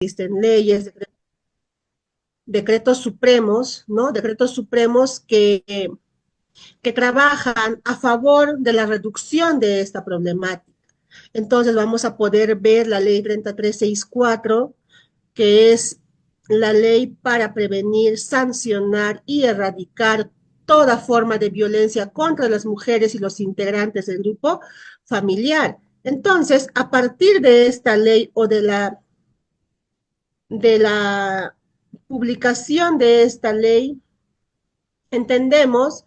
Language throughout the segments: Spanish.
existen leyes, decretos supremos, ¿no? Decretos supremos que trabajan a favor de la reducción de esta problemática. Entonces vamos a poder ver la ley 3364, que es la ley para prevenir, sancionar y erradicar toda forma de violencia contra las mujeres y los integrantes del grupo familiar. Entonces, a partir de esta ley o de la publicación de esta ley, entendemos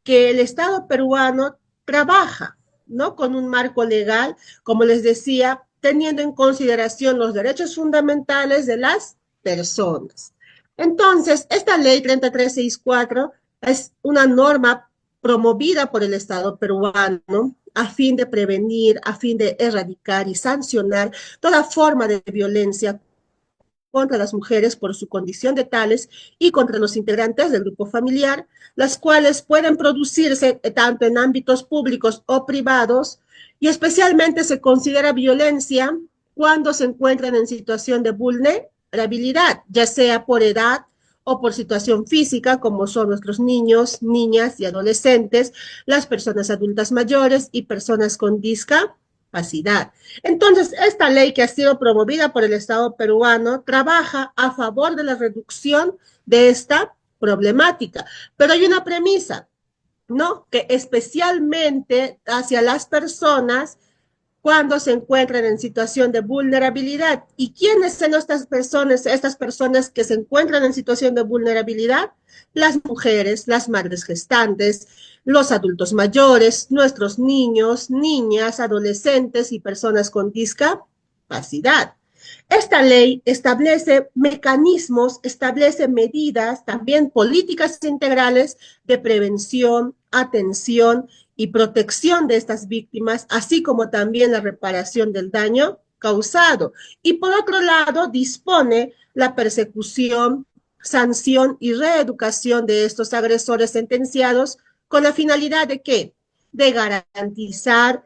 que el Estado peruano trabaja, ¿no? Con un marco legal, como les decía, teniendo en consideración los derechos fundamentales de las personas. Entonces, esta ley 3364 es una norma promovida por el Estado peruano a fin de prevenir, a fin de erradicar y sancionar toda forma de violencia contra las mujeres por su condición de tales y contra los integrantes del grupo familiar, las cuales pueden producirse tanto en ámbitos públicos o privados, y especialmente se considera violencia cuando se encuentran en situación de vulnerabilidad, ya sea por edad o por situación física, como son nuestros niños, niñas y adolescentes, las personas adultas mayores y personas con discapacidad. Entonces, esta ley que ha sido promovida por el Estado peruano trabaja a favor de la reducción de esta problemática, pero hay una premisa, ¿no? Que especialmente hacia las personas cuando se encuentran en situación de vulnerabilidad. ¿Y quiénes son estas personas que se encuentran en situación de vulnerabilidad? Las mujeres, las madres gestantes, los adultos mayores, nuestros niños, niñas, adolescentes y personas con discapacidad. Esta ley establece mecanismos, establece medidas, también políticas integrales de prevención, atención y protección de estas víctimas, así como también la reparación del daño causado. Y por otro lado, dispone la persecución, sanción y reeducación de estos agresores sentenciados con la finalidad de ¿qué? De garantizar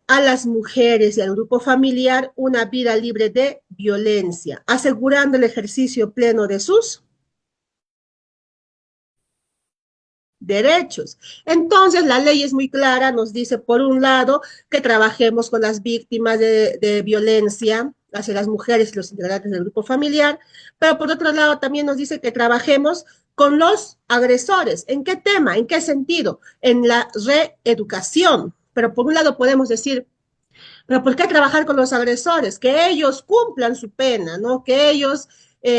a las mujeres y al grupo familiar una vida libre de violencia, asegurando el ejercicio pleno de sus derechos. Entonces, la ley es muy clara, nos dice, por un lado, que trabajemos con las víctimas de violencia hacia las mujeres y los integrantes del grupo familiar, pero por otro lado también nos dice que trabajemos con los agresores. ¿En qué tema? ¿En qué sentido? En la reeducación. Pero por un lado podemos decir, pero ¿por qué trabajar con los agresores? Que ellos cumplan su pena, ¿no? Que ellos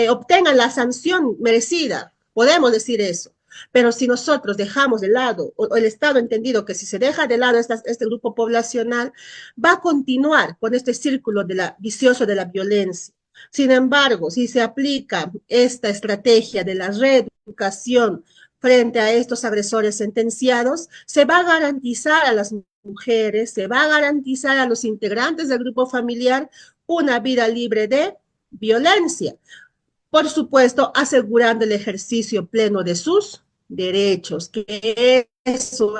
obtengan la sanción merecida. Podemos decir eso. Pero si nosotros dejamos de lado, o el Estado ha entendido que si se deja de lado este grupo poblacional, va a continuar con este círculo vicioso de la violencia. Sin embargo, si se aplica esta estrategia de la reeducación frente a estos agresores sentenciados, se va a garantizar a las mujeres, se va a garantizar a los integrantes del grupo familiar una vida libre de violencia. Por supuesto, asegurando el ejercicio pleno de sus derechos, que eso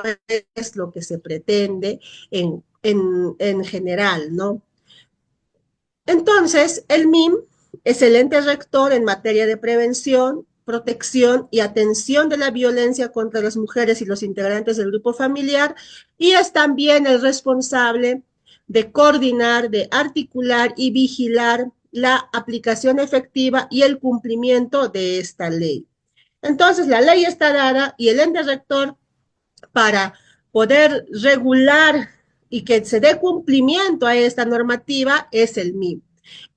es lo que se pretende en general, ¿no? Entonces, el MIM es el ente rector en materia de prevención, protección y atención de la violencia contra las mujeres y los integrantes del grupo familiar, y es también el responsable de coordinar, de articular y vigilar la aplicación efectiva y el cumplimiento de esta ley. Entonces, la ley está dada y el ente rector para poder regular y que se dé cumplimiento a esta normativa es el MIM.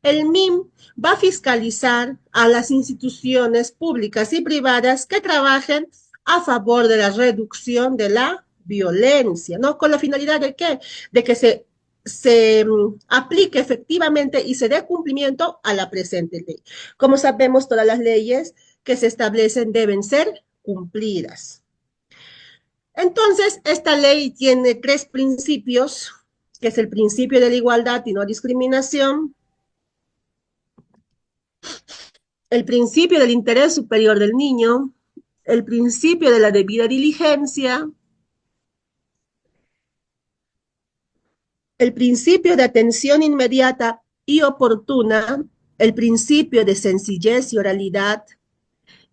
El MIM va a fiscalizar a las instituciones públicas y privadas que trabajen a favor de la reducción de la violencia, ¿no? ¿Con la finalidad de qué? De que se aplique efectivamente y se dé cumplimiento a la presente ley. Como sabemos, todas las leyes que se establecen deben ser cumplidas. Entonces, esta ley tiene tres principios, que es el principio de la igualdad y no discriminación, el principio del interés superior del niño, el principio de la debida diligencia, el principio de atención inmediata y oportuna, el principio de sencillez y oralidad,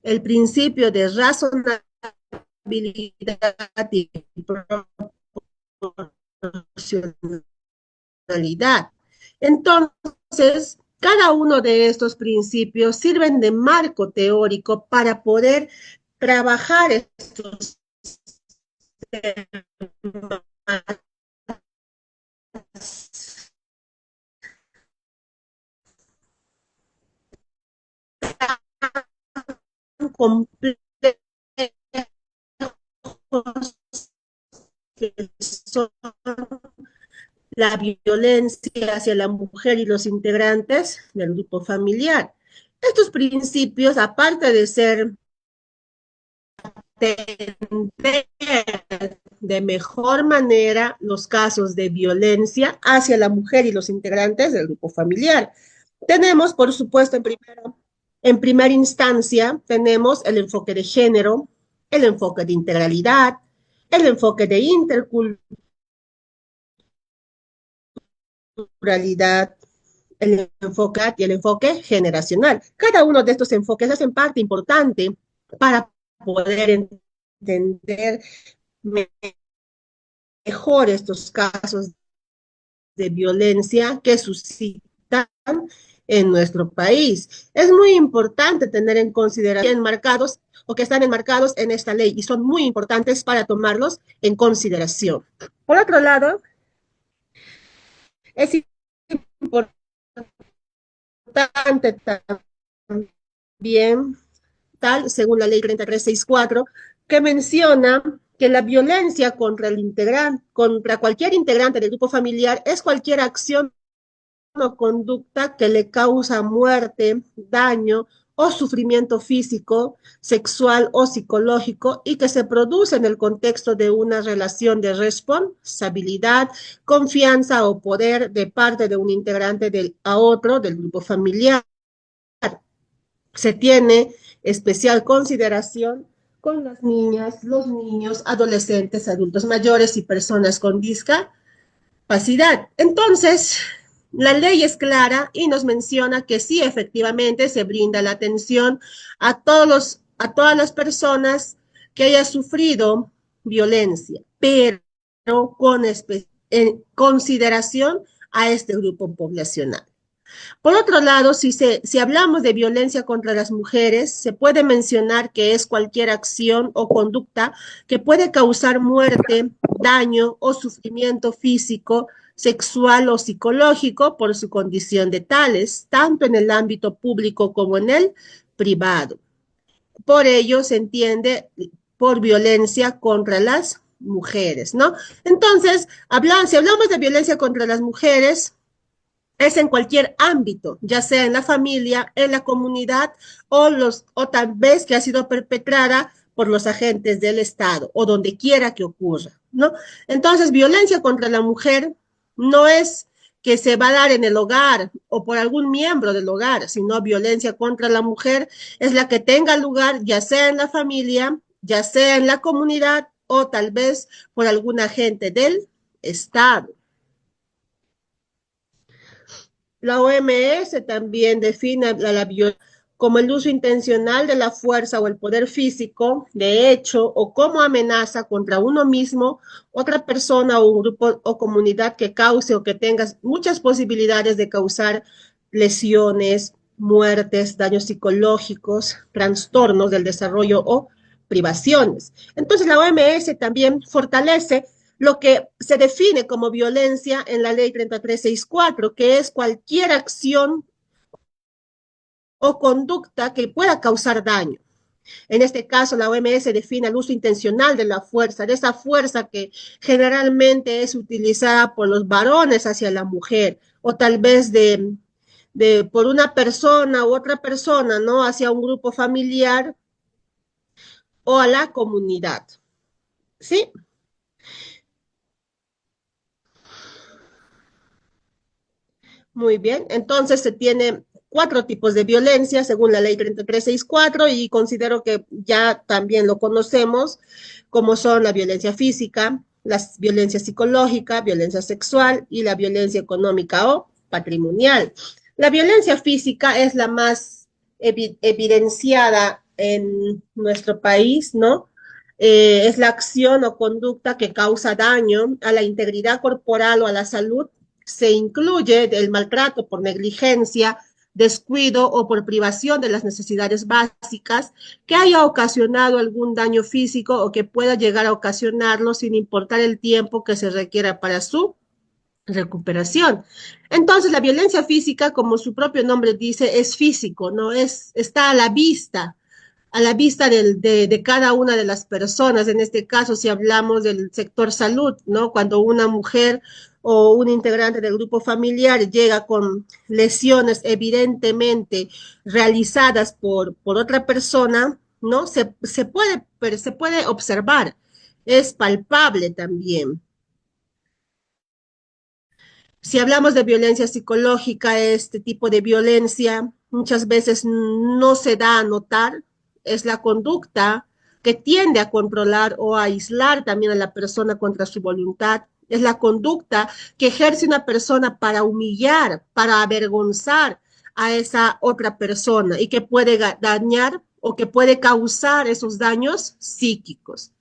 el principio de razonabilidad y proporcionalidad. Entonces, cada uno de estos principios sirven de marco teórico para poder trabajar estos temas complejos que son la violencia hacia la mujer y los integrantes del grupo familiar. Estos principios, aparte de ser de mejor manera los casos de violencia hacia la mujer y los integrantes del grupo familiar. Tenemos, por supuesto, en primera instancia, tenemos el enfoque de género, el enfoque de integralidad, el enfoque de interculturalidad, el enfoque y el enfoque generacional. Cada uno de estos enfoques hacen parte importante para poder entender mejor estos casos de violencia que suscitan en nuestro país. Es muy importante tener en consideración enmarcados o que están enmarcados en esta ley y son muy importantes para tomarlos en consideración. Por otro lado, es importante también, tal, según la ley 3364, que menciona que la violencia contra cualquier integrante del grupo familiar es cualquier acción o conducta que le causa muerte, daño o sufrimiento físico, sexual o psicológico y que se produce en el contexto de una relación de responsabilidad, confianza o poder de parte de un integrante a otro del grupo familiar. Se tiene especial consideración con las niñas, los niños, adolescentes, adultos mayores y personas con discapacidad. Entonces, la ley es clara y nos menciona que sí, efectivamente, se brinda la atención a todas las personas que hayan sufrido violencia, pero en consideración a este grupo poblacional. Por otro lado, si hablamos de violencia contra las mujeres, se puede mencionar que es cualquier acción o conducta que puede causar muerte, daño o sufrimiento físico, sexual o psicológico por su condición de tales, tanto en el ámbito público como en el privado. Por ello se entiende por violencia contra las mujeres, ¿no? Entonces, si hablamos de violencia contra las mujeres, es en cualquier ámbito, ya sea en la familia, en la comunidad o tal vez que ha sido perpetrada por los agentes del Estado o donde quiera que ocurra, ¿no? Entonces, violencia contra la mujer no es que se va a dar en el hogar o por algún miembro del hogar, sino violencia contra la mujer es la que tenga lugar ya sea en la familia, ya sea en la comunidad o tal vez por algún agente del Estado. La OMS también define la violencia como el uso intencional de la fuerza o el poder físico, de hecho, o como amenaza contra uno mismo, otra persona o un grupo o comunidad que cause o que tenga muchas posibilidades de causar lesiones, muertes, daños psicológicos, trastornos del desarrollo o privaciones. Entonces, la OMS también fortalece lo que se define como violencia en la ley 3364, que es cualquier acción o conducta que pueda causar daño. En este caso, la OMS define el uso intencional de la fuerza, de esa fuerza que generalmente es utilizada por los varones hacia la mujer, o tal vez por una persona u otra persona, ¿no? Hacia un grupo familiar o a la comunidad. ¿Sí? Muy bien, entonces se tiene cuatro tipos de violencia según la ley 3364 y considero que ya también lo conocemos, como son la violencia física, la violencia psicológica, violencia sexual y la violencia económica o patrimonial. La violencia física es la más evidenciada en nuestro país, ¿no? Es la acción o conducta que causa daño a la integridad corporal o a la salud. Se incluye el maltrato por negligencia, descuido o por privación de las necesidades básicas que haya ocasionado algún daño físico o que pueda llegar a ocasionarlo sin importar el tiempo que se requiera para su recuperación. Entonces, la violencia física, como su propio nombre dice, es físico, ¿no? Está a la vista de cada una de las personas. En este caso, si hablamos del sector salud, ¿no? Cuando una mujer o un integrante del grupo familiar llega con lesiones evidentemente realizadas por otra persona, ¿no? Se puede observar, es palpable también. Si hablamos de violencia psicológica, este tipo de violencia muchas veces no se da a notar, es la conducta que tiende a controlar o a aislar también a la persona contra su voluntad. Es la conducta que ejerce una persona para humillar, para avergonzar a esa otra persona y que puede dañar o que puede causar esos daños psíquicos.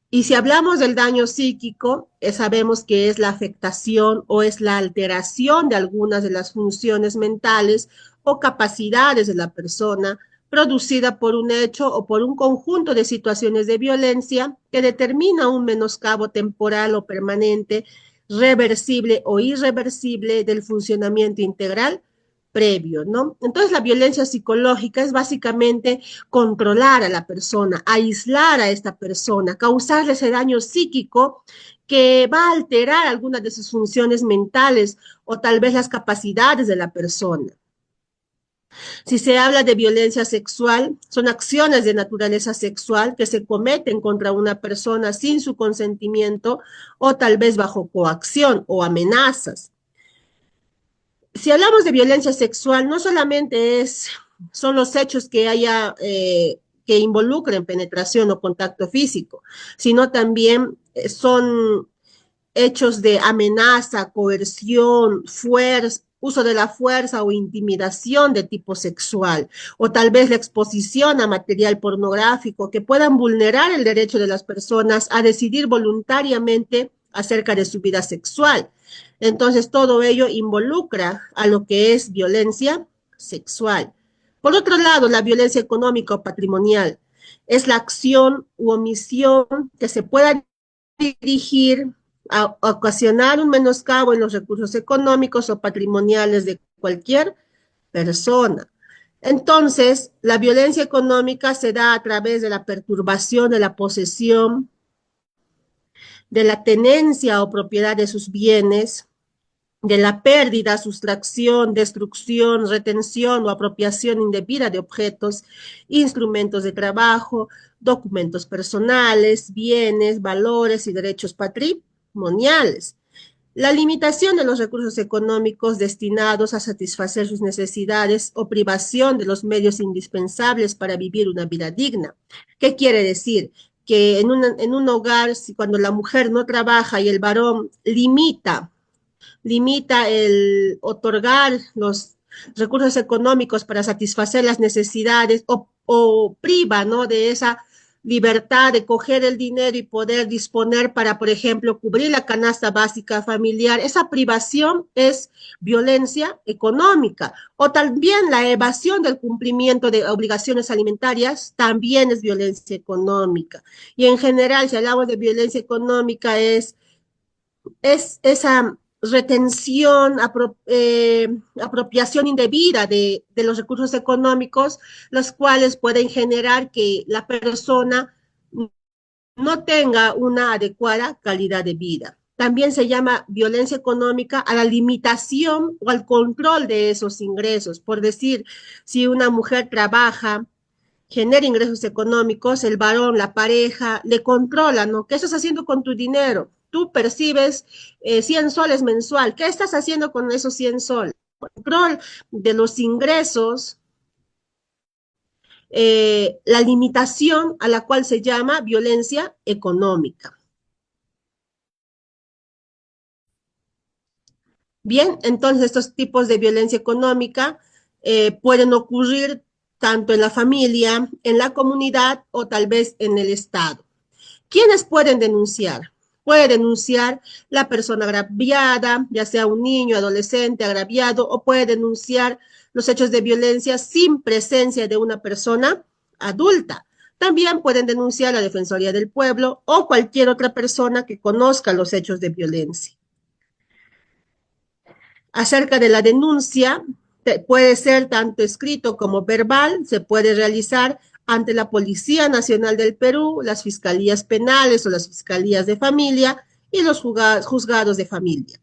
Y si hablamos del daño psíquico, sabemos que es la afectación o es la alteración de algunas de las funciones mentales o capacidades de la persona producida por un hecho o por un conjunto de situaciones de violencia que determina un menoscabo temporal o permanente, reversible o irreversible del funcionamiento integral previo, ¿no? Entonces la violencia psicológica es básicamente controlar a la persona, aislar a esta persona, causarle ese daño psíquico que va a alterar algunas de sus funciones mentales o tal vez las capacidades de la persona. Si se habla de violencia sexual, son acciones de naturaleza sexual que se cometen contra una persona sin su consentimiento o tal vez bajo coacción o amenazas. Si hablamos de violencia sexual, no solamente son los hechos que haya que involucren penetración o contacto físico, sino también son hechos de amenaza, coerción, fuerza, uso de la fuerza o intimidación de tipo sexual, o tal vez la exposición a material pornográfico que puedan vulnerar el derecho de las personas a decidir voluntariamente acerca de su vida sexual. Entonces, todo ello involucra a lo que es violencia sexual. Por otro lado, la violencia económica o patrimonial es la acción u omisión que se pueda dirigir a ocasionar un menoscabo en los recursos económicos o patrimoniales de cualquier persona. Entonces, la violencia económica se da a través de la perturbación de la posesión, de la tenencia o propiedad de sus bienes, de la pérdida, sustracción, destrucción, retención o apropiación indebida de objetos, instrumentos de trabajo, documentos personales, bienes, valores y derechos patrimoniales. La limitación de los recursos económicos destinados a satisfacer sus necesidades o privación de los medios indispensables para vivir una vida digna. ¿Qué quiere decir? Que en un hogar, si cuando la mujer no trabaja y el varón limita el otorgar los recursos económicos para satisfacer las necesidades o priva, ¿no? De esa libertad de coger el dinero y poder disponer para, por ejemplo, cubrir la canasta básica familiar. Esa privación es violencia económica. O también la evasión del cumplimiento de obligaciones alimentarias también es violencia económica. Y en general, si hablamos de violencia económica, es esa retención, apropiación indebida de los recursos económicos, los cuales pueden generar que la persona no tenga una adecuada calidad de vida. También se llama violencia económica a la limitación o al control de esos ingresos. Por decir, si una mujer trabaja, genera ingresos económicos, el varón, la pareja, le controla, ¿no? ¿Qué estás haciendo con tu dinero? Tú percibes 100 soles mensual. ¿Qué estás haciendo con esos 100 soles? Control de los ingresos, la limitación a la cual se llama violencia económica. Bien, entonces estos tipos de violencia económica pueden ocurrir tanto en la familia, en la comunidad o tal vez en el Estado. ¿Quiénes pueden denunciar? Puede denunciar la persona agraviada, ya sea un niño, adolescente agraviado, o puede denunciar los hechos de violencia sin presencia de una persona adulta. También pueden denunciar la Defensoría del Pueblo o cualquier otra persona que conozca los hechos de violencia. Acerca de la denuncia, puede ser tanto escrito como verbal, se puede realizar ante la Policía Nacional del Perú, las fiscalías penales o las fiscalías de familia y los juzgados de familia.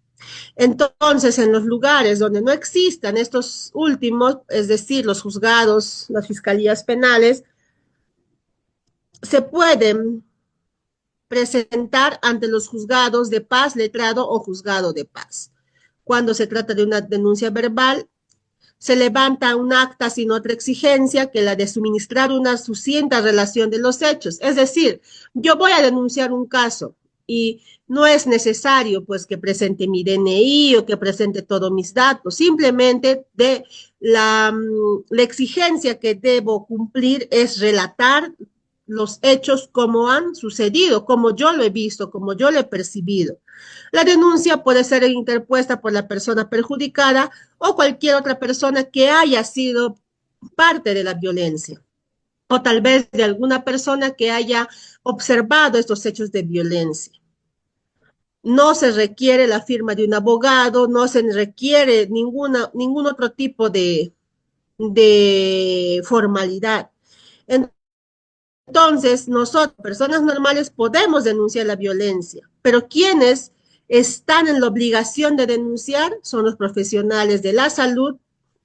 Entonces, en los lugares donde no existan estos últimos, es decir, los juzgados, las fiscalías penales, se pueden presentar ante los juzgados de paz, letrado o juzgado de paz. Cuando se trata de una denuncia verbal, se levanta un acta sin otra exigencia que la de suministrar una sucinta relación de los hechos. Es decir, yo voy a denunciar un caso y no es necesario pues que presente mi DNI o que presente todos mis datos, simplemente de la exigencia que debo cumplir es relatar los hechos como han sucedido, como yo lo he visto, como yo lo he percibido. La denuncia puede ser interpuesta por la persona perjudicada o cualquier otra persona que haya sido parte de la violencia, o tal vez de alguna persona que haya observado estos hechos de violencia. No se requiere la firma de un abogado, no se requiere ningún otro tipo de formalidad. Entonces, nosotros, personas normales, podemos denunciar la violencia, pero quienes están en la obligación de denunciar son los profesionales de la salud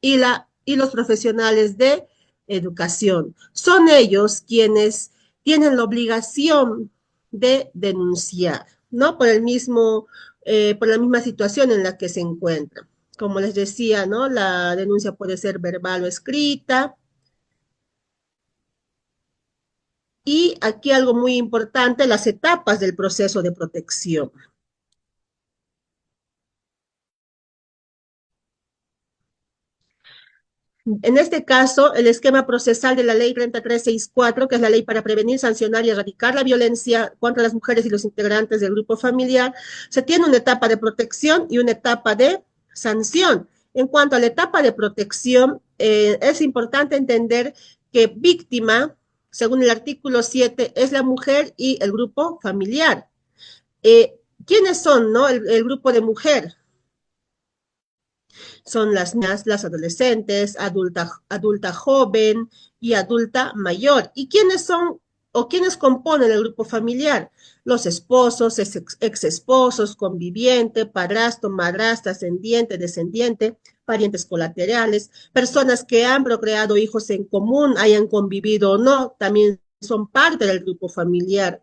y los profesionales de educación. Son ellos quienes tienen la obligación de denunciar, ¿no? Por la misma situación en la que se encuentran. Como les decía, ¿no? La denuncia puede ser verbal o escrita. Y aquí algo muy importante, las etapas del proceso de protección. En este caso, el esquema procesal de la ley 3364, que es la ley para prevenir, sancionar y erradicar la violencia contra las mujeres y los integrantes del grupo familiar, se tiene una etapa de protección y una etapa de sanción. En cuanto a la etapa de protección, es importante entender que víctima, según el artículo 7, es la mujer y el grupo familiar. ¿Quiénes son, no? El grupo de mujer son las niñas, las adolescentes, adulta joven y adulta mayor. ¿Y quiénes son o quiénes componen el grupo familiar? Los esposos, ex esposos, conviviente, padrastro, madrastra, ascendiente, descendiente, parientes colaterales, personas que han procreado hijos en común, hayan convivido o no, también son parte del grupo familiar.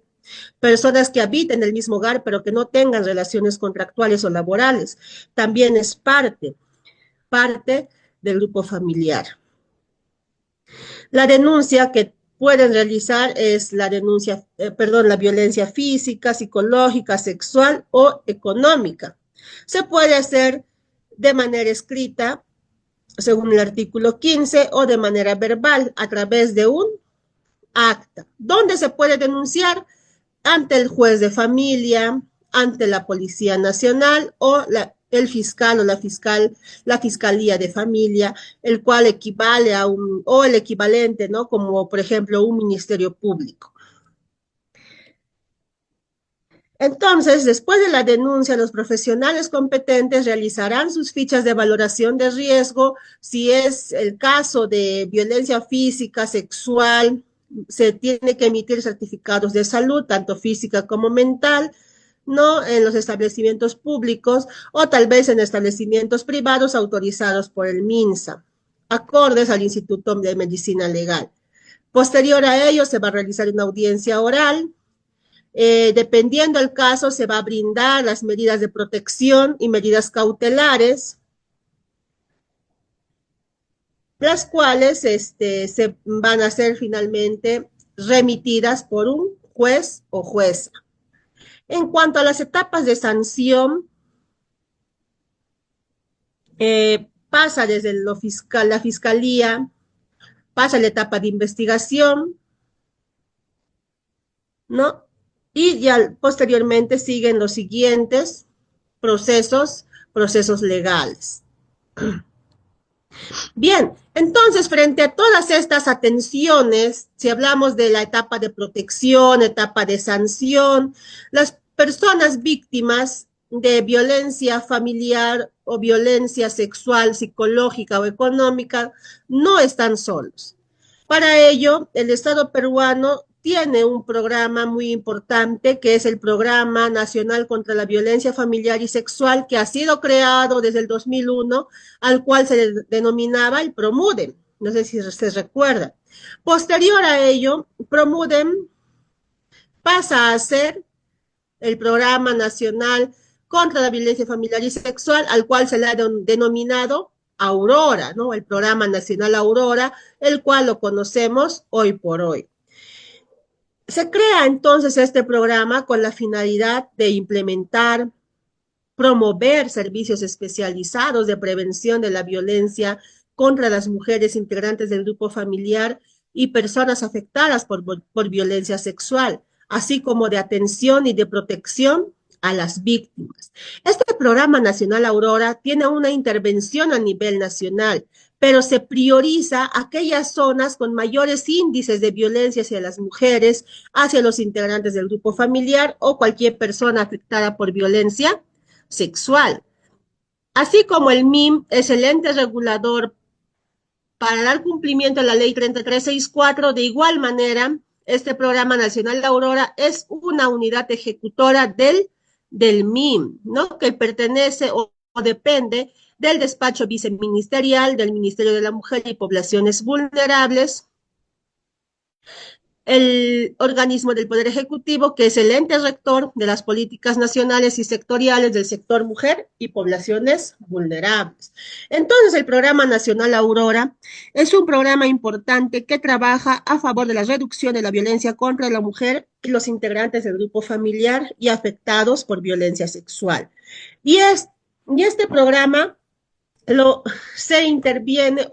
Personas que habiten el mismo hogar pero que no tengan relaciones contractuales o laborales, también es parte del grupo familiar. La denuncia que pueden realizar es la denuncia, la violencia física, psicológica, sexual o económica. Se puede hacer de manera escrita, según el artículo 15, o de manera verbal, a través de un acta. ¿Dónde se puede denunciar? Ante el juez de familia, ante la Policía Nacional o el fiscal o la Fiscalía de Familia, el cual equivale o el equivalente, ¿no? Como por ejemplo un ministerio público. Entonces, después de la denuncia, los profesionales competentes realizarán sus fichas de valoración de riesgo. Si es el caso de violencia física, sexual, se tiene que emitir certificados de salud, tanto física como mental, no en los establecimientos públicos o tal vez en establecimientos privados autorizados por el MINSA, acordes al Instituto de Medicina Legal. Posterior a ello, se va a realizar una audiencia oral. Dependiendo del caso, se va a brindar las medidas de protección y medidas cautelares, las cuales se van a ser finalmente remitidas por un juez o jueza. En cuanto a las etapas de sanción, Pasa desde la fiscalía, pasa a la etapa de investigación, ¿no? Y ya posteriormente siguen los siguientes procesos, procesos legales. Bien, entonces, frente a todas estas atenciones, si hablamos de la etapa de protección, etapa de sanción, las personas víctimas de violencia familiar o violencia sexual, psicológica o económica no están solos. Para ello, el Estado peruano tiene un programa muy importante que es el Programa Nacional contra la Violencia Familiar y Sexual, que ha sido creado desde el 2001, al cual se le denominaba el PROMUDEM. No sé si se recuerda. Posterior a ello, PROMUDEM pasa a ser el Programa Nacional contra la Violencia Familiar y Sexual, al cual se le ha denominado Aurora, ¿no? El Programa Nacional Aurora, el cual lo conocemos hoy por hoy. Se crea entonces este programa con la finalidad de implementar, promover servicios especializados de prevención de la violencia contra las mujeres integrantes del grupo familiar y personas afectadas por violencia sexual, así como de atención y de protección a las víctimas. Este programa nacional Aurora tiene una intervención a nivel nacional, pero se prioriza aquellas zonas con mayores índices de violencia hacia las mujeres, hacia los integrantes del grupo familiar o cualquier persona afectada por violencia sexual. Así como el MIM es el ente regulador para dar cumplimiento a la ley 3364, de igual manera, este programa nacional de Aurora es una unidad ejecutora del MIM, ¿no? Que pertenece o depende del despacho viceministerial del Ministerio de la Mujer y Poblaciones Vulnerables, el organismo del Poder Ejecutivo, que es el ente rector de las políticas nacionales y sectoriales del sector mujer y poblaciones vulnerables. Entonces, el Programa Nacional Aurora es un programa importante que trabaja a favor de la reducción de la violencia contra la mujer y los integrantes del grupo familiar y afectados por violencia sexual. Y este programa se interviene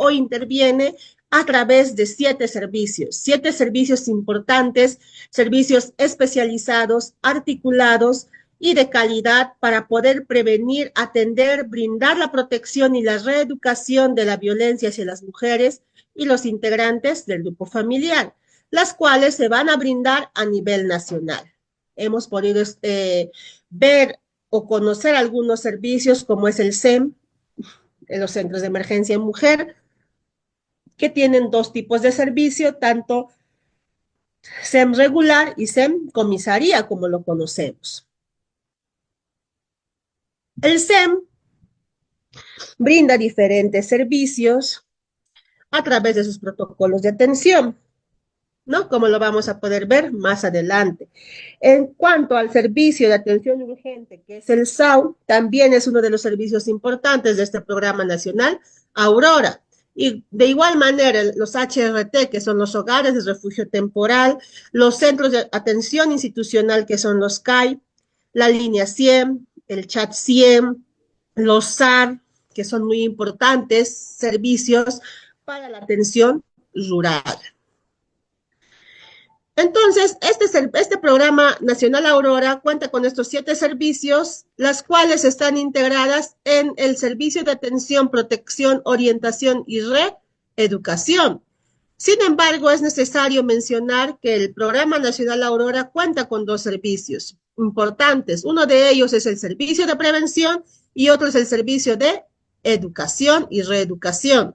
a través de siete servicios importantes, servicios especializados, articulados y de calidad para poder prevenir, atender, brindar la protección y la reeducación de la violencia hacia las mujeres y los integrantes del grupo familiar, las cuales se van a brindar a nivel nacional. Hemos podido ver o conocer algunos servicios como es el SEM, en los centros de emergencia en mujer, que tienen dos tipos de servicio, tanto SEM regular y SEM comisaría, como lo conocemos. El SEM brinda diferentes servicios a través de sus protocolos de atención, ¿no? Como lo vamos a poder ver más adelante. En cuanto al servicio de atención urgente, que es el SAU, también es uno de los servicios importantes de este programa nacional, Aurora. Y de igual manera, los HRT, que son los hogares de refugio temporal, los centros de atención institucional, que son los CAI, la línea 100, el chat 100, los SAR, que son muy importantes servicios para la atención rural. Entonces, este programa Nacional Aurora cuenta con estos 7 servicios, las cuales están integradas en el Servicio de Atención, Protección, Orientación y Reeducación. Sin embargo, es necesario mencionar que el programa Nacional Aurora cuenta con 2 servicios importantes. Uno de ellos es el servicio de prevención y otro es el servicio de educación y reeducación.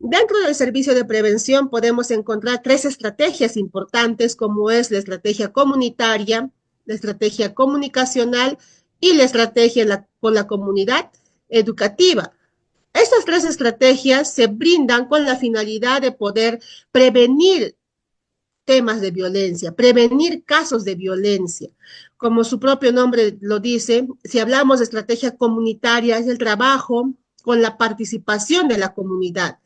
Dentro del servicio de prevención podemos encontrar 3 estrategias importantes, como es la estrategia comunitaria, la estrategia comunicacional y la estrategia con la comunidad educativa. Estas 3 estrategias se brindan con la finalidad de poder prevenir temas de violencia, prevenir casos de violencia. Como su propio nombre lo dice, si hablamos de estrategia comunitaria, es el trabajo con la participación de la comunidad.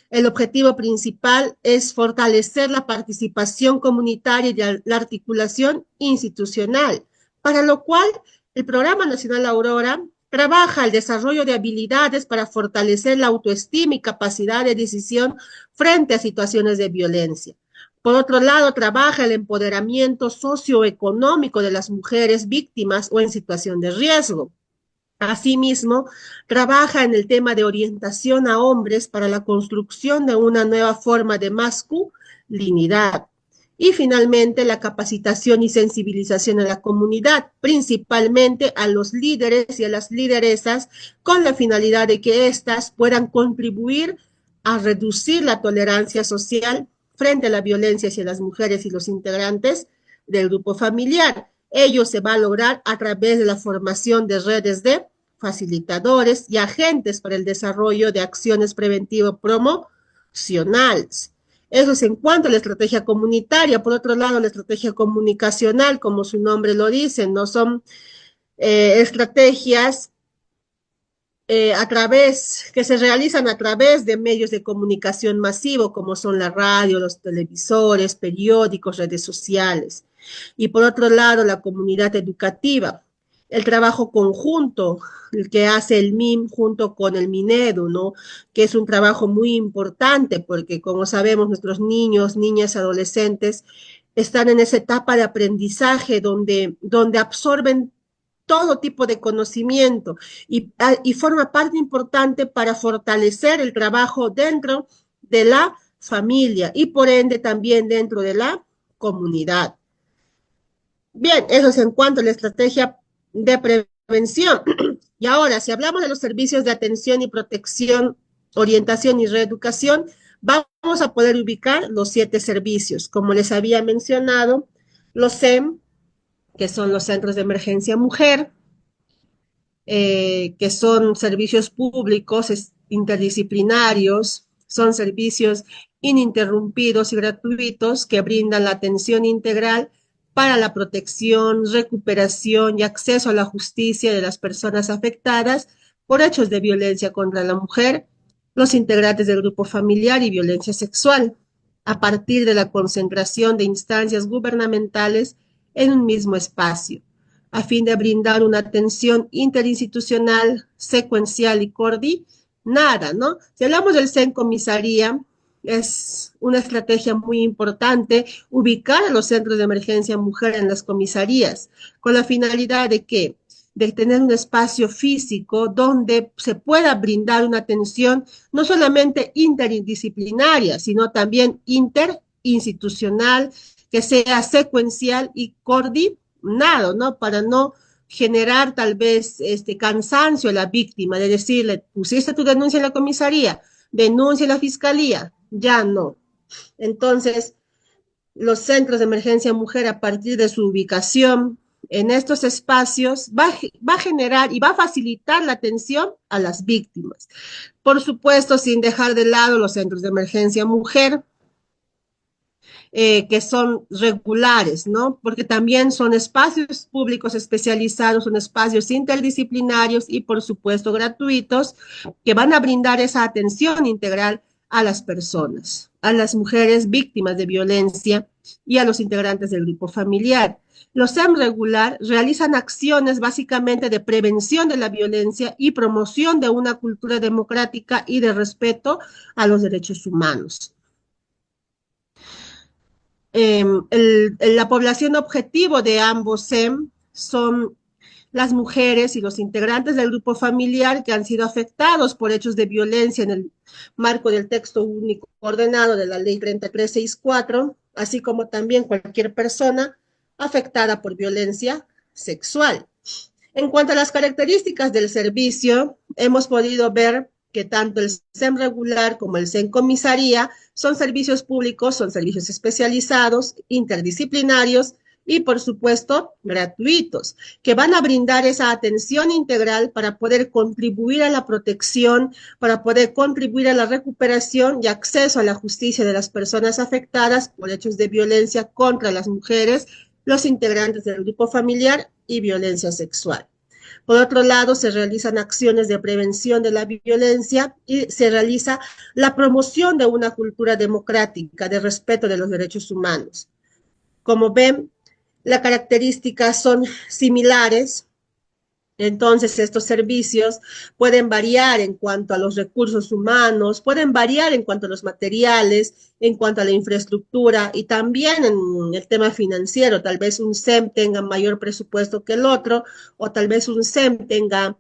El objetivo principal es fortalecer la participación comunitaria y la articulación institucional, para lo cual el Programa Nacional Aurora Trabaja el desarrollo de habilidades para fortalecer la autoestima y capacidad de decisión frente a situaciones de violencia. Por otro lado, trabaja el empoderamiento socioeconómico de las mujeres víctimas o en situación de riesgo. Asimismo, trabaja en el tema de orientación a hombres para la construcción de una nueva forma de masculinidad. Y finalmente, la capacitación y sensibilización a la comunidad, principalmente a los líderes y a las lideresas, con la finalidad de que éstas puedan contribuir a reducir la tolerancia social frente a la violencia hacia las mujeres y los integrantes del grupo familiar. Ello se va a lograr a través de la formación de redes de facilitadores y agentes para el desarrollo de acciones preventivo-promocionales. Eso es en cuanto a la estrategia comunitaria. Por otro lado, la estrategia comunicacional, como su nombre lo dice, no son estrategias que se realizan a través de medios de comunicación masivo, como son la radio, los televisores, periódicos, redes sociales. Y por otro lado, la comunidad educativa, el trabajo conjunto, el que hace el MIM junto con el Minedu, ¿no? Que es un trabajo muy importante porque, como sabemos, nuestros niños, niñas, adolescentes están en esa etapa de aprendizaje donde absorben todo tipo de conocimiento y forma parte importante para fortalecer el trabajo dentro de la familia y por ende también dentro de la comunidad. Bien, eso es en cuanto a la estrategia de prevención. Y ahora, si hablamos de los servicios de atención y protección, orientación y reeducación, vamos a poder ubicar los 7 servicios. Como les había mencionado, los SEM, que son los Centros de Emergencia Mujer, que son servicios públicos interdisciplinarios, son servicios ininterrumpidos y gratuitos que brindan la atención integral para la protección, recuperación y acceso a la justicia de las personas afectadas por hechos de violencia contra la mujer, los integrantes del grupo familiar y violencia sexual, a partir de la concentración de instancias gubernamentales en un mismo espacio a fin de brindar una atención interinstitucional, secuencial y coordinada, ¿no? Si hablamos del CEN comisaría, es una estrategia muy importante ubicar a los centros de emergencia mujer en las comisarías, con la finalidad de que de tener un espacio físico donde se pueda brindar una atención no solamente interdisciplinaria, sino también interinstitucional, que sea secuencial y coordinado, ¿no? Para no generar tal vez este cansancio a la víctima, de decirle, pusiste tu denuncia en la comisaría, denuncia en la fiscalía, ya no. Entonces, los centros de emergencia mujer a partir de su ubicación en estos espacios va a generar y va a facilitar la atención a las víctimas. Por supuesto, sin dejar de lado los centros de emergencia mujer, que son regulares, ¿no? Porque también son espacios públicos especializados, son espacios interdisciplinarios y, por supuesto, gratuitos, que van a brindar esa atención integral a las personas, a las mujeres víctimas de violencia y a los integrantes del grupo familiar. Los SEM regular realizan acciones básicamente de prevención de la violencia y promoción de una cultura democrática y de respeto a los derechos humanos. La población objetivo de ambos SEM son las mujeres y los integrantes del grupo familiar que han sido afectados por hechos de violencia en el marco del texto único ordenado de la ley 3364, así como también cualquier persona afectada por violencia sexual. En cuanto a las características del servicio, hemos podido ver que tanto el SEM regular como el SEM comisaría son servicios públicos, son servicios especializados, interdisciplinarios y, por supuesto, gratuitos, que van a brindar esa atención integral para poder contribuir a la protección, para poder contribuir a la recuperación y acceso a la justicia de las personas afectadas por hechos de violencia contra las mujeres, los integrantes del grupo familiar y violencia sexual. Por otro lado, se realizan acciones de prevención de la violencia y se realiza la promoción de una cultura democrática de respeto de los derechos humanos. Como ven, las características son similares Entonces, estos servicios pueden variar en cuanto a los recursos humanos, pueden variar en cuanto a los materiales, en cuanto a la infraestructura y también en el tema financiero. Tal vez un SEM tenga mayor presupuesto que el otro o tal vez un SEM tenga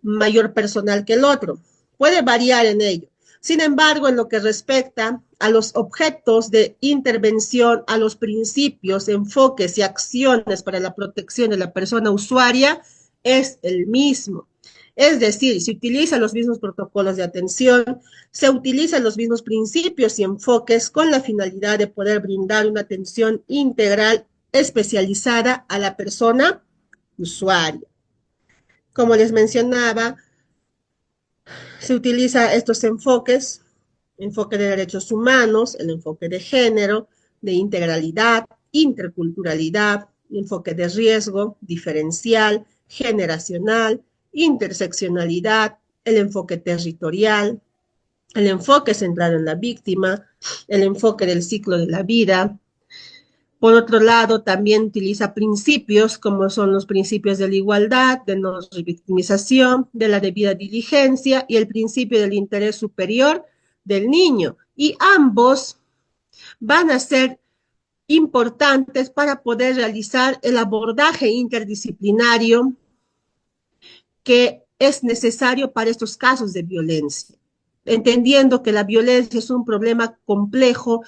mayor personal que el otro. Puede variar en ello. Sin embargo, en lo que respecta a los objetos de intervención, a los principios, enfoques y acciones para la protección de la persona usuaria, es el mismo. Es decir, se utilizan los mismos protocolos de atención, se utilizan los mismos principios y enfoques con la finalidad de poder brindar una atención integral especializada a la persona usuaria. Como les mencionaba, se utiliza estos enfoques, enfoque de derechos humanos, el enfoque de género, de integralidad, interculturalidad, enfoque de riesgo, diferencial, generacional, interseccionalidad, el enfoque territorial, el enfoque centrado en la víctima, el enfoque del ciclo de la vida. Por otro lado, también utiliza principios como son los principios de la igualdad, de no revictimización, de la debida diligencia y el principio del interés superior del niño. Y ambos van a ser importantes para poder realizar el abordaje interdisciplinario que es necesario para estos casos de violencia, entendiendo que la violencia es un problema complejo,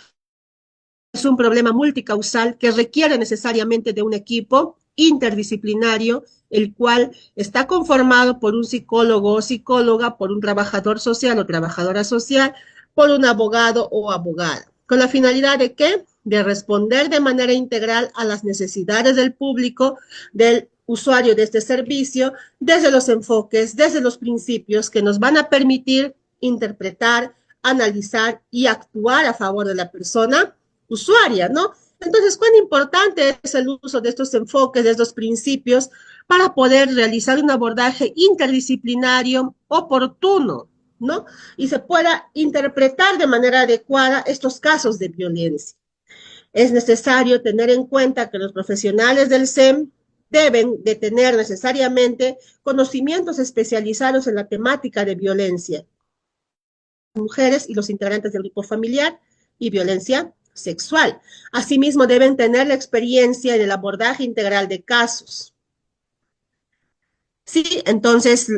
es un problema multicausal que requiere necesariamente de un equipo interdisciplinario, el cual está conformado por un psicólogo o psicóloga, por un trabajador social o trabajadora social, por un abogado o abogada. ¿Con la finalidad de qué? De responder de manera integral a las necesidades del público, del usuario de este servicio, desde los enfoques, desde los principios que nos van a permitir interpretar, analizar y actuar a favor de la persona usuaria, ¿no? Entonces, ¿cuán importante es el uso de estos enfoques, de estos principios, para poder realizar un abordaje interdisciplinario oportuno, ¿no? Y se pueda interpretar de manera adecuada estos casos de violencia. Es necesario tener en cuenta que los profesionales del SEM deben de tener necesariamente conocimientos especializados en la temática de violencia, mujeres y los integrantes del grupo familiar y violencia sexual. Asimismo, deben tener la experiencia en el abordaje integral de casos. Sí, entonces,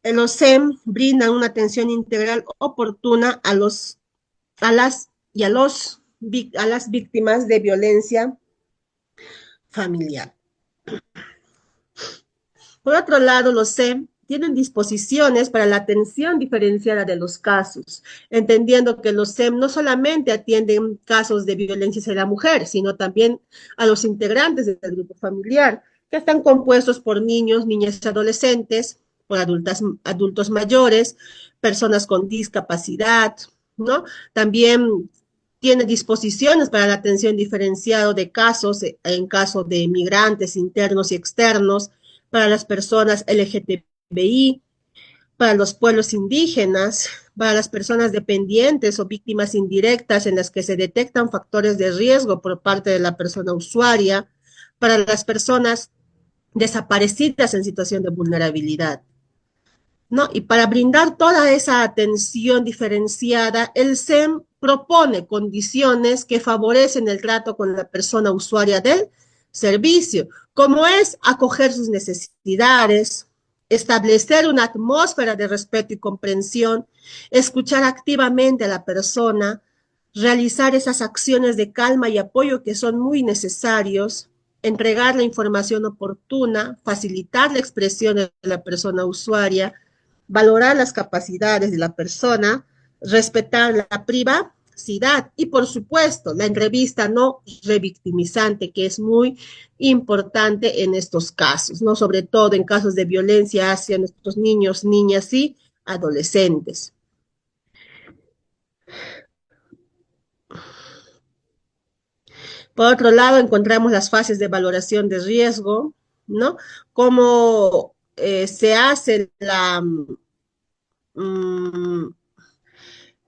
los SEM brindan una atención integral oportuna a las y a las víctimas de violencia familiar. Por otro lado, los SEM tienen disposiciones para la atención diferenciada de los casos, entendiendo que los SEM no solamente atienden casos de violencia hacia la mujer, sino también a los integrantes del grupo familiar, que están compuestos por niños, niñas y adolescentes, por adultos mayores, personas con discapacidad, ¿no? También tiene disposiciones para la atención diferenciada de casos, en caso de migrantes internos y externos, para las personas LGTBI, para los pueblos indígenas, para las personas dependientes o víctimas indirectas en las que se detectan factores de riesgo por parte de la persona usuaria, para las personas desaparecidas en situación de vulnerabilidad, ¿no? Y para brindar toda esa atención diferenciada, el SEM propone condiciones que favorecen el trato con la persona usuaria del servicio, como es acoger sus necesidades, establecer una atmósfera de respeto y comprensión, escuchar activamente a la persona, realizar esas acciones de calma y apoyo que son muy necesarios, entregar la información oportuna, facilitar la expresión de la persona usuaria, valorar las capacidades de la persona, respetar la privacidad y, por supuesto, la entrevista no revictimizante, que es muy importante en estos casos, ¿no? Sobre todo en casos de violencia hacia nuestros niños, niñas y adolescentes. Por otro lado, encontramos las fases de valoración de riesgo, ¿no? Cómo se hace mm,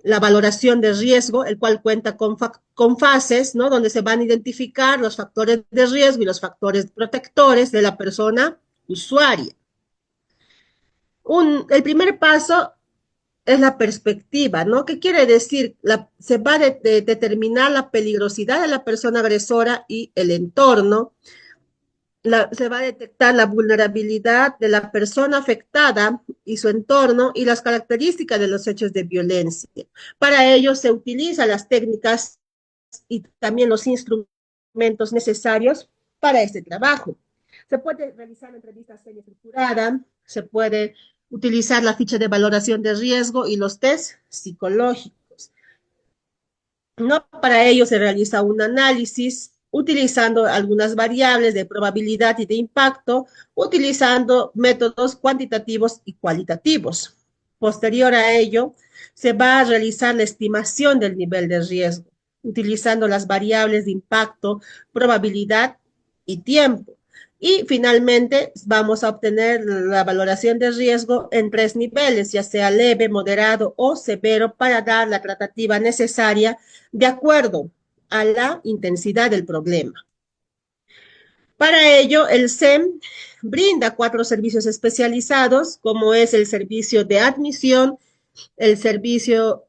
la valoración de riesgo, el cual cuenta con fases, ¿no? Donde se van a identificar los factores de riesgo y los factores protectores de la persona usuaria. El primer paso es la perspectiva, ¿no? ¿Qué quiere decir? Se va a determinar la peligrosidad de la persona agresora y el entorno. Se va a detectar la vulnerabilidad de la persona afectada y su entorno y las características de los hechos de violencia. Para ello se utilizan las técnicas y también los instrumentos necesarios para este trabajo. Se puede realizar una entrevista semi-estructurada, se puede utilizar la ficha de valoración de riesgo y los test psicológicos. No, para ello se realiza un análisis utilizando algunas variables de probabilidad y de impacto, utilizando métodos cuantitativos y cualitativos. Posterior a ello, se va a realizar la estimación del nivel de riesgo, utilizando las variables de impacto, probabilidad y tiempo. Y finalmente vamos a obtener la valoración de riesgo en 3 niveles, ya sea leve, moderado o severo, para dar la tratativa necesaria de acuerdo a la intensidad del problema. Para ello, el SEM brinda 4 servicios especializados, como es el servicio de admisión, el servicio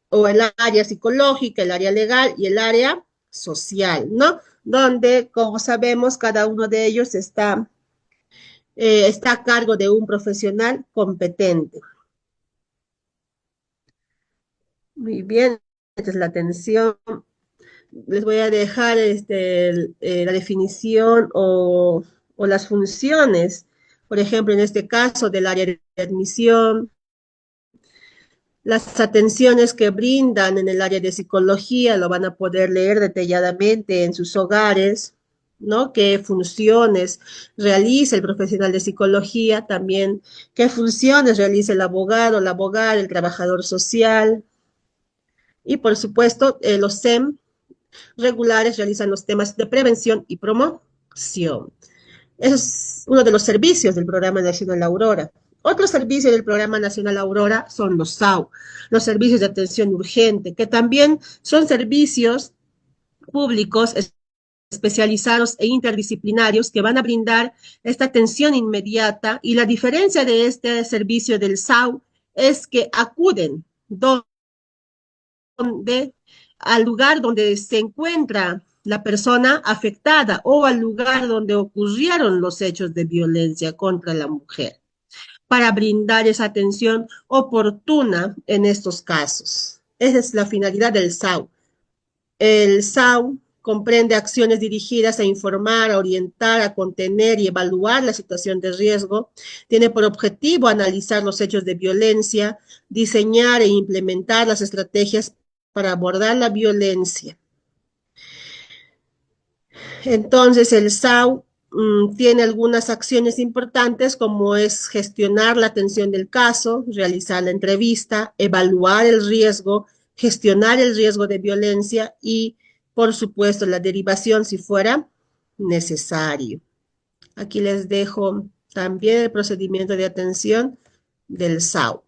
o el área psicológica, el área legal y el área social, ¿no? Donde, como sabemos, cada uno de ellos está a cargo de un profesional competente. Muy bien, esta es la atención. Les voy a dejar la definición o las funciones, por ejemplo, en este caso del área de admisión, las atenciones que brindan en el área de psicología lo van a poder leer detalladamente en sus hogares, ¿no? Qué funciones realiza el profesional de psicología, también qué funciones realiza el abogado, la abogada, el trabajador social y, por supuesto, los SEM regulares realizan los temas de prevención y promoción. Ese es uno de los servicios del Programa Nacional Aurora. Otro servicio del Programa Nacional Aurora son los SAU, los servicios de atención urgente, que también son servicios públicos especializados e interdisciplinarios que van a brindar esta atención inmediata, y la diferencia de este servicio del SAU es que acuden al lugar donde se encuentra la persona afectada o al lugar donde ocurrieron los hechos de violencia contra la mujer, para brindar esa atención oportuna en estos casos. Esa es la finalidad del SAU. El SAU comprende acciones dirigidas a informar, a orientar, a contener y evaluar la situación de riesgo. Tiene por objetivo analizar los hechos de violencia, diseñar e implementar las estrategias para abordar la violencia. Entonces, el SAU tiene algunas acciones importantes, como es gestionar la atención del caso, realizar la entrevista, evaluar el riesgo, gestionar el riesgo de violencia y, por supuesto, la derivación si fuera necesario. Aquí les dejo también el procedimiento de atención del SAU.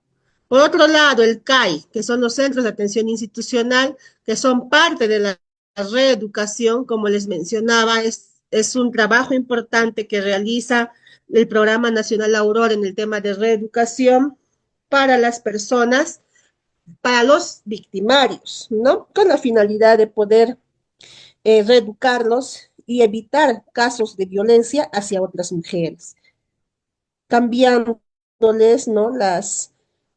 Por otro lado, el CAI, que son los centros de atención institucional, que son parte de la reeducación, como les mencionaba, es un trabajo importante que realiza el Programa Nacional Aurora en el tema de reeducación para las personas, para los victimarios, ¿no? Con la finalidad de poder reeducarlos y evitar casos de violencia hacia otras mujeres, cambiándoles, ¿no? Las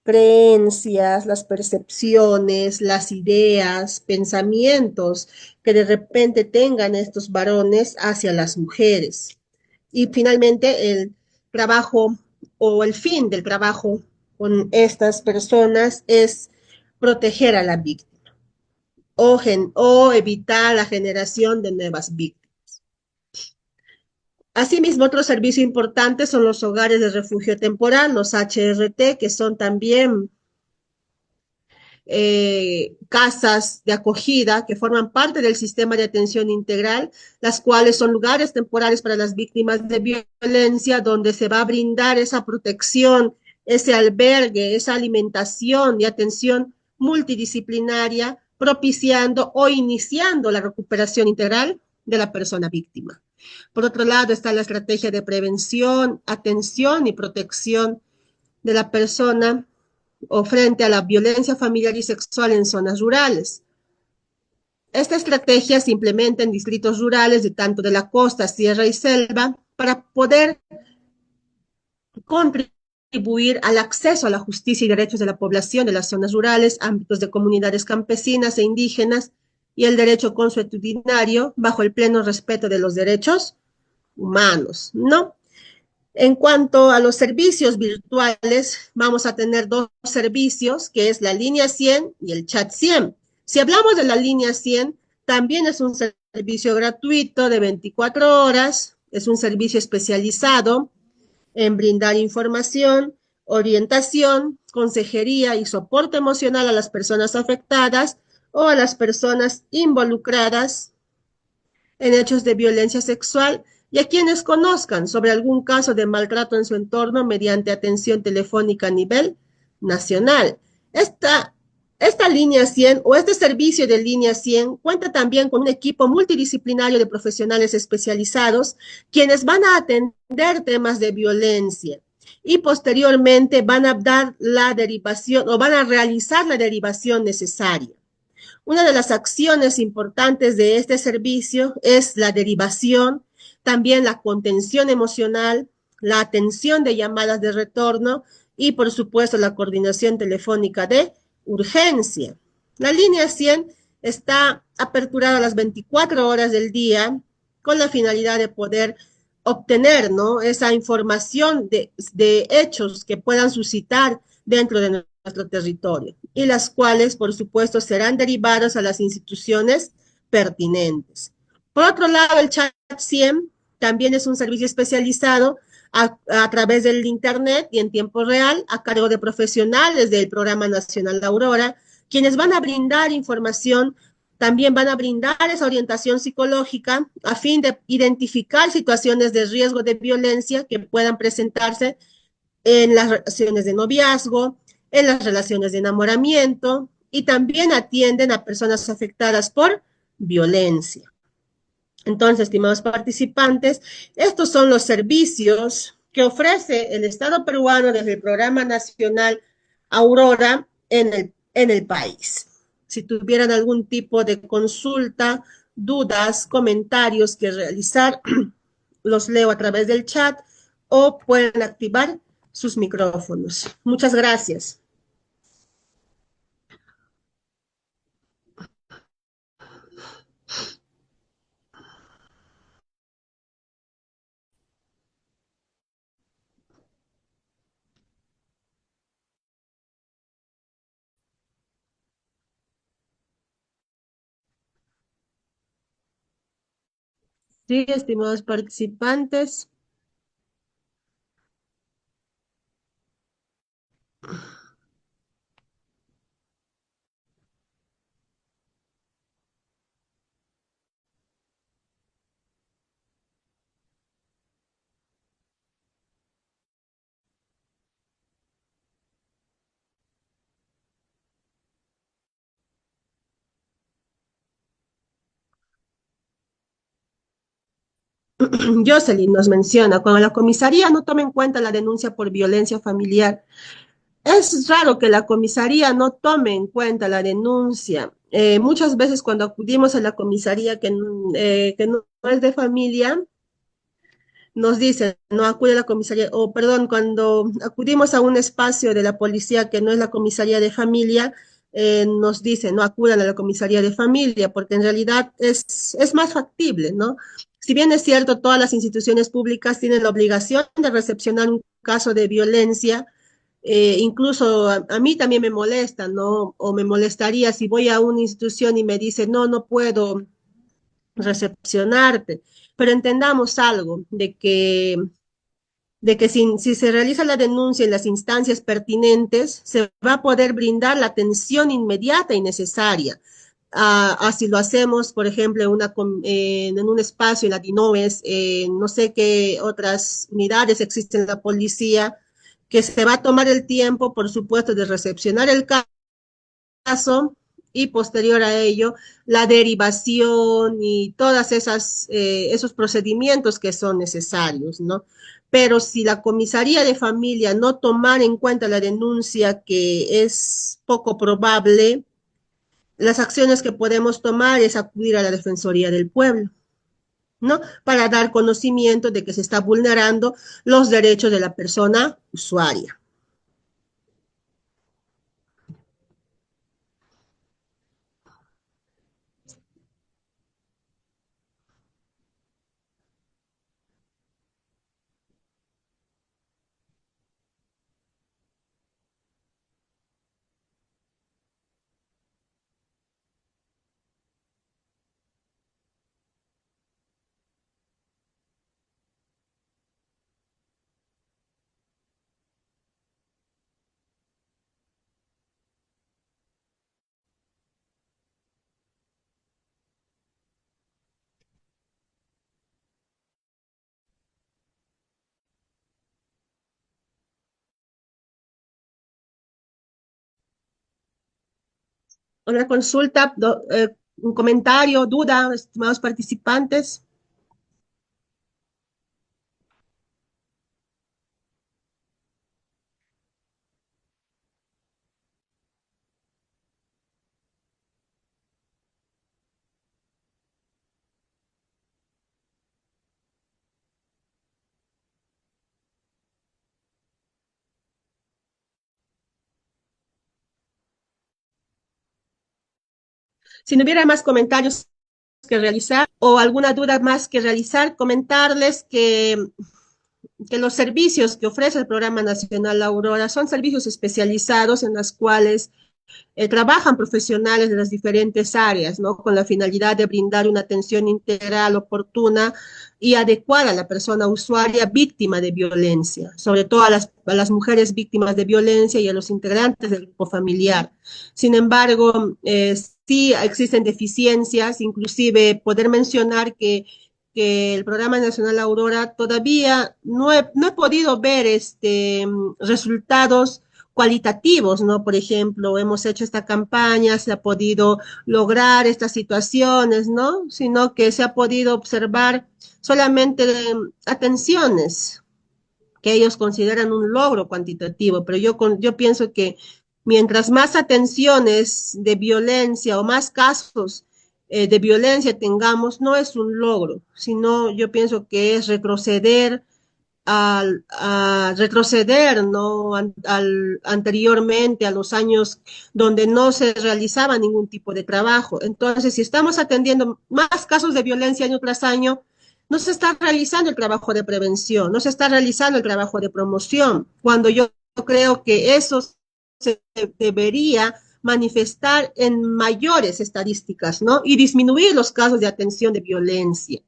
creencias, las percepciones, las ideas, pensamientos que de repente tengan estos varones hacia las mujeres. Y finalmente el trabajo o el fin del trabajo con estas personas es proteger a la víctima o evitar la generación de nuevas víctimas. Asimismo, otro servicio importante son los hogares de refugio temporal, los HRT, que son también casas de acogida que forman parte del sistema de atención integral, las cuales son lugares temporales para las víctimas de violencia, donde se va a brindar esa protección, ese albergue, esa alimentación y atención multidisciplinaria, propiciando o iniciando la recuperación integral de la persona víctima. Por otro lado, está la estrategia de prevención, atención y protección de la persona o frente a la violencia familiar y sexual en zonas rurales. Esta estrategia se implementa en distritos rurales de tanto de la costa, sierra y selva para poder contribuir al acceso a la justicia y derechos de la población de las zonas rurales, ámbitos de comunidades campesinas e indígenas y el derecho consuetudinario bajo el pleno respeto de los derechos humanos, ¿no? En cuanto a los servicios virtuales, vamos a tener dos servicios, que es la línea 100 y el chat 100. Si hablamos de la línea 100, también es un servicio gratuito de 24 horas, es un servicio especializado en brindar información, orientación, consejería y soporte emocional a las personas afectadas o a las personas involucradas en hechos de violencia sexual y a quienes conozcan sobre algún caso de maltrato en su entorno mediante atención telefónica a nivel nacional. Esta línea 100 o este servicio de línea 100 cuenta también con un equipo multidisciplinario de profesionales especializados quienes van a atender temas de violencia y posteriormente van a dar la derivación o van a realizar la derivación necesaria. Una de las acciones importantes de este servicio es la derivación, también la contención emocional, la atención de llamadas de retorno y, por supuesto, la coordinación telefónica de urgencia. La línea 100 está aperturada a las 24 horas del día con la finalidad de poder obtener, ¿no?, esa información de hechos que puedan suscitar dentro de nuestro territorio y las cuales, por supuesto, serán derivadas a las instituciones pertinentes. Por otro lado, el chat 100 también es un servicio especializado a través del Internet y en tiempo real a cargo de profesionales del Programa Nacional de Aurora, quienes van a brindar información, también van a brindar esa orientación psicológica a fin de identificar situaciones de riesgo de violencia que puedan presentarse en las relaciones de noviazgo, en las relaciones de enamoramiento y también atienden a personas afectadas por violencia. Entonces, estimados participantes, estos son los servicios que ofrece el Estado peruano desde el Programa Nacional Aurora en el país. Si tuvieran algún tipo de consulta, dudas, comentarios que realizar, los leo a través del chat o pueden activar sus micrófonos. Muchas gracias. Sí, estimados participantes. Jocelyn nos menciona, cuando la comisaría no toma en cuenta la denuncia por violencia familiar, es raro que la comisaría no tome en cuenta la denuncia. Muchas veces cuando acudimos a la comisaría que no es de familia, nos dicen, no acude a la comisaría, o perdón, cuando acudimos a un espacio de la policía que no es la comisaría de familia, nos dicen, no acudan a la comisaría de familia, porque en realidad es más factible, ¿no? Si bien es cierto, todas las instituciones públicas tienen la obligación de recepcionar un caso de violencia, incluso a mí también me molesta, ¿no? O me molestaría si voy a una institución y me dice, no, no puedo recepcionarte. Pero entendamos algo, de que si se realiza la denuncia en las instancias pertinentes, se va a poder brindar la atención inmediata y necesaria. Así lo hacemos, por ejemplo, en un espacio en la DINOES, no sé qué otras unidades existen en la policía, que se va a tomar el tiempo, por supuesto, de recepcionar el caso y posterior a ello la derivación y todas esos procedimientos que son necesarios, ¿no? pero si la comisaría de familia no tomara en cuenta la denuncia, que es poco probable, las acciones que podemos tomar es acudir a la Defensoría del Pueblo, ¿no? Para dar conocimiento de que se está vulnerando los derechos de la persona usuaria. Una consulta, un comentario, duda, estimados participantes. Si no hubiera más comentarios que realizar o alguna duda más que realizar, comentarles que los servicios que ofrece el Programa Nacional Aurora son servicios especializados en los cuales trabajan profesionales de las diferentes áreas, ¿no? Con la finalidad de brindar una atención integral, oportuna y adecuada a la persona usuaria víctima de violencia, sobre todo a las mujeres víctimas de violencia y a los integrantes del grupo familiar. Sin embargo, sí existen deficiencias, inclusive poder mencionar que el Programa Nacional Aurora todavía no he podido ver resultados cualitativos, ¿no? Por ejemplo, hemos hecho esta campaña, se ha podido lograr estas situaciones, ¿no? Sino que se ha podido observar solamente atenciones que ellos consideran un logro cuantitativo, pero yo pienso que mientras más atenciones de violencia o más casos de violencia tengamos, no es un logro, sino yo pienso que es retroceder a retroceder, ¿no? Anteriormente a los años donde no se realizaba ningún tipo de trabajo. Entonces, si estamos atendiendo más casos de violencia año tras año, no se está realizando el trabajo de prevención, no se está realizando el trabajo de promoción, cuando yo creo que eso se debería manifestar en mayores estadísticas, ¿no? Y disminuir los casos de atención de violencia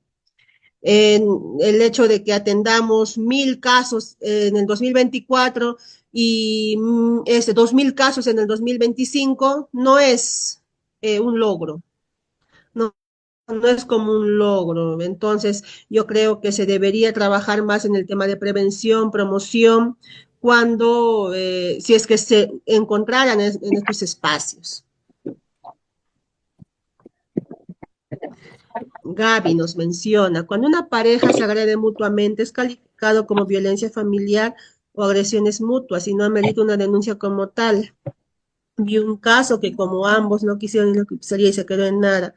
en el hecho de que atendamos 1.000 casos en el 2024 y 2.000 casos en el 2025 no es un logro, no, no es como un logro. Entonces, yo creo que se debería trabajar más en el tema de prevención, promoción, cuando, si es que se encontraran en estos espacios. Gaby nos menciona, cuando una pareja se agrede mutuamente es calificado como violencia familiar o agresiones mutuas y no amerita una denuncia como tal. Vi un caso que como ambos no quisieron ir a la comisaría y se quedó en nada,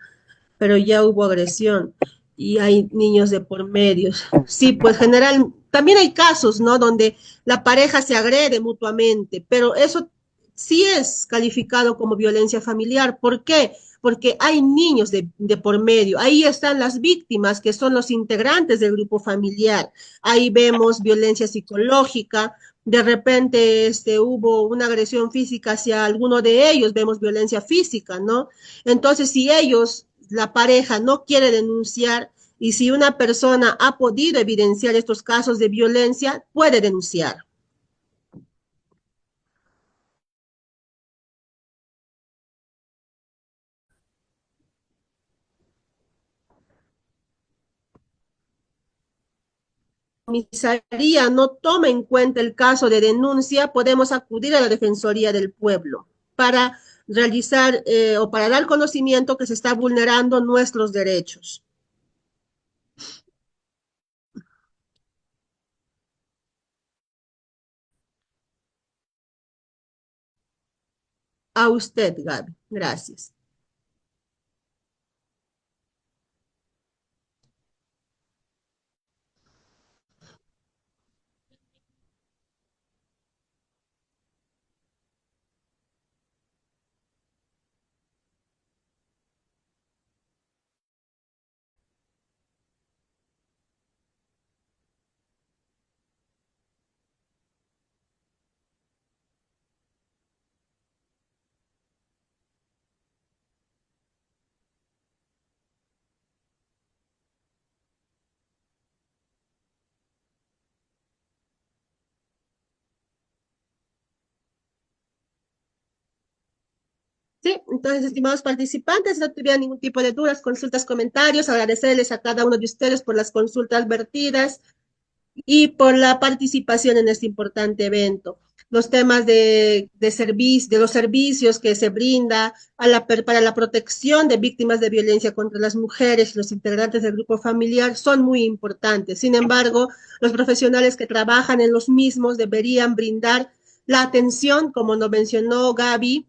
pero ya hubo agresión y hay niños de por medio. Sí, pues general, también hay casos, ¿no? Donde la pareja se agrede mutuamente, pero eso sí es calificado como violencia familiar. ¿Por qué? Porque hay niños de por medio. Ahí están las víctimas, que son los integrantes del grupo familiar. Ahí vemos violencia psicológica. De repente hubo una agresión física hacia alguno de ellos, vemos violencia física, ¿no? Entonces, si ellos la pareja no quiere denunciar y si una persona ha podido evidenciar estos casos de violencia, puede denunciar. La comisaría no toma en cuenta el caso de denuncia, podemos acudir a la Defensoría del Pueblo para realizar o para dar conocimiento que se está vulnerando nuestros derechos. A usted, Gaby. Gracias. Sí, entonces, estimados participantes, no tuvieran ningún tipo de dudas, consultas, comentarios, agradecerles a cada uno de ustedes por las consultas vertidas y por la participación en este importante evento. Los temas de los servicios que se brinda para la protección de víctimas de violencia contra las mujeres y los integrantes del grupo familiar son muy importantes. Sin embargo, los profesionales que trabajan en los mismos deberían brindar la atención, como nos mencionó Gaby,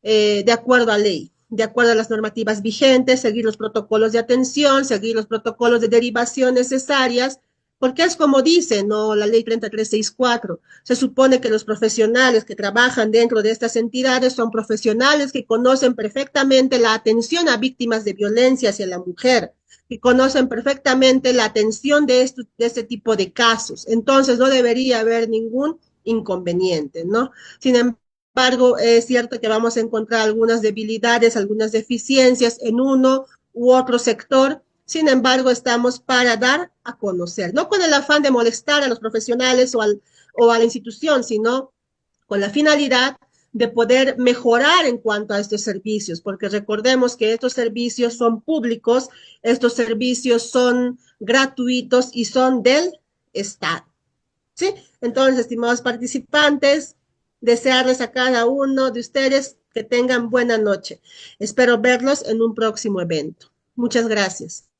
de acuerdo a ley, de acuerdo a las normativas vigentes, seguir los protocolos de atención, seguir los protocolos de derivación necesarias, porque es como dice, ¿no? La ley 3364. Se supone que los profesionales que trabajan dentro de estas entidades son profesionales que conocen perfectamente la atención a víctimas de violencia hacia la mujer, que conocen perfectamente la atención de este tipo de casos. Entonces, no debería haber ningún inconveniente, ¿no? Sin embargo, es cierto que vamos a encontrar algunas debilidades, algunas deficiencias en uno u otro sector. Sin embargo, estamos para dar a conocer, no con el afán de molestar a los profesionales o a la institución, sino con la finalidad de poder mejorar en cuanto a estos servicios, porque recordemos que estos servicios son públicos, estos servicios son gratuitos y son del Estado. ¿Sí? Entonces, estimados participantes, desearles a cada uno de ustedes que tengan buena noche. Espero verlos en un próximo evento. Muchas gracias.